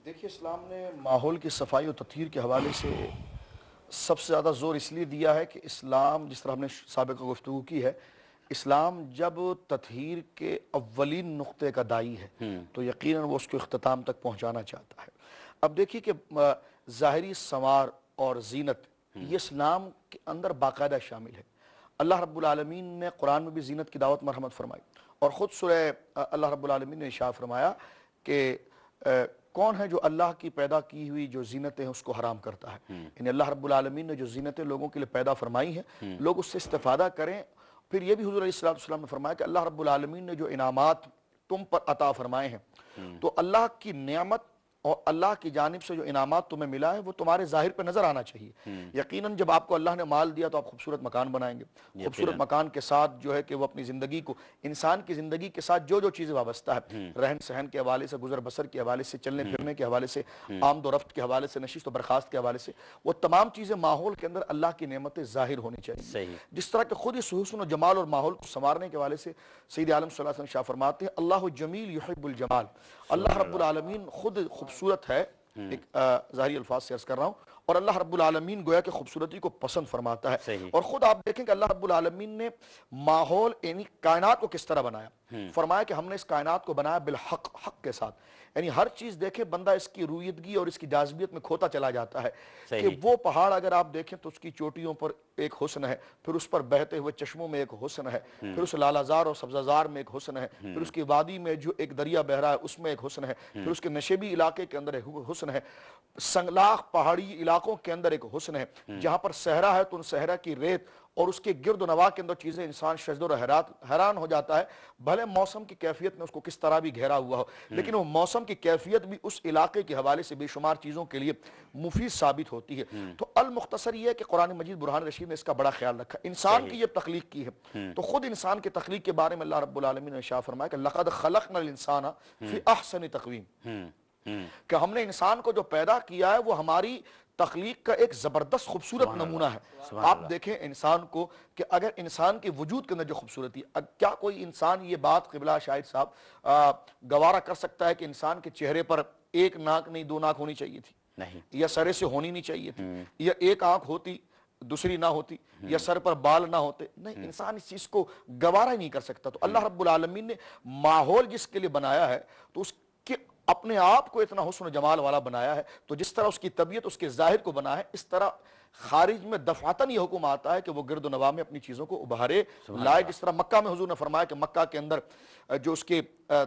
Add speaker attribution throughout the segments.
Speaker 1: دیکھیے اسلام نے ماحول کی صفائی و تطہیر کے حوالے سے سب سے زیادہ زور اس لیے دیا ہے کہ اسلام، جس طرح ہم نے سابقہ گفتگو کی ہے، اسلام جب تطہیر کے اولین نقطے کا داعی ہے تو یقیناً وہ اس کو اختتام تک پہنچانا چاہتا ہے۔ اب دیکھیے کہ ظاہری سنوار اور زینت یہ اسلام کے اندر باقاعدہ شامل ہے۔ اللہ رب العالمین نے قرآن میں بھی زینت کی دعوت مرحمت فرمائی، اور خود سورہ اللہ رب العالمین نے ارشاد فرمایا کہ کون ہے جو اللہ کی پیدا کی ہوئی جو زینتیں ہیں اس کو حرام کرتا ہے۔ یعنی اللہ رب العالمین نے جو زینتیں لوگوں کے لیے پیدا فرمائی ہیں، لوگ اس سے استفادہ کریں۔ پھر یہ بھی حضور علیہ السلام نے فرمایا کہ اللہ رب العالمین نے جو انعامات تم پر عطا فرمائے ہیں، تو اللہ کی نعمت اور اللہ کی جانب سے جو انعامات تمہیں ملا ہے وہ تمہارے ظاہر پہ نظر آنا چاہیے۔ یقیناً جب آپ کو اللہ نے مال دیا تو آپ خوبصورت مکان بنائیں گے، خوبصورت مکان کے ساتھ جو ہے کہ وہ اپنی زندگی کو، انسان کی زندگی کے ساتھ جو جو چیزیں وابستہ ہے، رہن سہن کے حوالے سے، گزر بسر کے حوالے سے، چلنے پھرنے کے حوالے سے، آمد و رفت کے حوالے سے، نشست و برخاست کے حوالے سے، وہ تمام چیزیں ماحول کے اندر اللہ کی نعمتیں ظاہر ہونی چاہیے۔ جس طرح کہ خود اس حسن و جمال اور ماحول کو سنوارنے کے حوالے سے سید عالم صلی اللہ علیہ وسلم شاہ فرماتے ہیں اللہ جمیل یحب الجمال، اللہ رب العالمین خود خوبصورت ہے، ایک ظاہری الفاظ سے عرض کر رہا ہوں، اور اللہ رب العالمین گویا کہ خوبصورتی کو پسند فرماتا ہے۔ اور خود آپ دیکھیں کہ اللہ رب العالمین نے ماحول یعنی کائنات کو کس طرح بنایا، فرمایا کہ ہم نے اس کائنات کو بنایا بالحق، حق کے ساتھ۔ یعنی ہر چیز دیکھیں بندہ اس کی رویدگی اور اس کی جاذبیت میں کھوتا چلا جاتا ہے کہ وہ پہاڑ اگر آپ دیکھیں تو اس کی چوٹیوں پر ایک حسن ہے، پھر اس پر بہتے ہوئے چشموں میں ایک حسن ہے، پھر اس لالازار اور سبززار میں ایک حسن ہے، پھر اس کی وادی میں جو ایک دریا بہ رہا ہے اس میں ایک حسن ہے، پھر اس کے نشیبی علاقے کے اندر ایک حسن ہے، سنگلاخ پہاڑی علاقوں کے اندر ایک حسن ہے، جہاں پر صحرا ہے تو ان صحرا کی ریت اور اس کے گرد و نواح کے اندر چیزیں انسان شجر و حیران ہو جاتا ہے، بھلے موسم کی کیفیت میں اس کو کس طرح بھی گھیرا ہوا ہو، لیکن وہ موسم کی کیفیت بھی اس علاقے کے حوالے سے بے شمار چیزوں کے لیے مفید ثابت ہوتی ہے۔ تو المختصر یہ ہے کہ قرآن مجید برہان رشید نے اس کا بڑا خیال رکھا، انسان کی یہ تخلیق کی ہے، تو خود انسان کی تخلیق کے بارے میں اللہ رب العالمین نے ارشاد فرمایا کہ لَقَدْ خَلَقْنَا الْإِنسَانَ فِي أَحْسَنِ تَقْوِيمٍ، کہ ہم نے انسان کو جو پیدا کیا ہے وہ ہماری تخلیق کا ایک زبردست خوبصورت نمونہ ہے۔ آپ دیکھیں انسان کو کہ اگر انسان کے وجود کے اندر جو خوبصورتی ہے، کیا کوئی انسان یہ بات قبلہ شاہد صاحب گوارا کر سکتا ہے کہ انسان کے چہرے پر ایک ناک نہیں دو ناک ہونی چاہیے تھی، نہیں، یا سرے سے ہونی نہیں چاہیے تھی، یا ایک آنکھ ہوتی دوسری نہ ہوتی، یا سر پر بال نہ ہوتے؟ نہیں، انسان اس چیز کو گوارا ہی نہیں کر سکتا۔ تو اللہ رب العالمین نے ماحول جس کے لیے بنایا ہے تو اس کے اپنے آپ کو اتنا حسن و جمال والا بنایا ہے، تو جس طرح اس کی طبیعت اس کے ظاہر کو بنا ہے، اس طرح خارج میں دفعتاً یہ حکم آتا ہے کہ وہ گرد و نواح میں اپنی چیزوں کو ابھارے لائے۔ جس طرح مکہ میں حضور نے فرمایا کہ مکہ کے اندر جو اس کے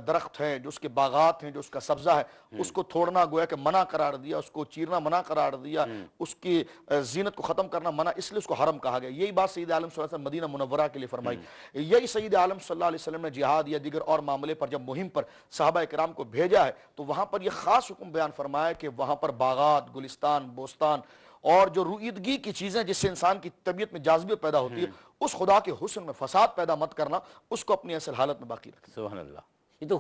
Speaker 1: درخت ہیں، جو اس کے باغات ہیں، جو اس کا سبزہ ہے، اس کو توڑنا گویا کہ منع قرار دیا، اس کو چیرنا منع قرار دیا، اس کی زینت کو ختم کرنا منع، اس لیے اس کو حرم کہا گیا۔ یہی بات سید عالم صلی اللہ علیہ وسلم مدینہ منورہ کے لیے فرمائی۔ یہی سید عالم صلی اللہ علیہ وسلم نے جہاد یا دیگر اور معاملے پر جب مہم پر صحابہ کرام کو بھیجا ہے تو وہاں پر یہ خاص حکم بیان فرمایا کہ وہاں پر باغات، گلستان، بوستان اور جو رویدگی کی چیزیں جس سے انسان کی طبیعت میں جاذبیت پیدا ہوتی ہے، اس خدا کے حسن میں فساد پیدا مت کرنا، اس کو اپنی اصل حالت میں باقی رکھنا۔
Speaker 2: سبحان اللہ۔ یہ تو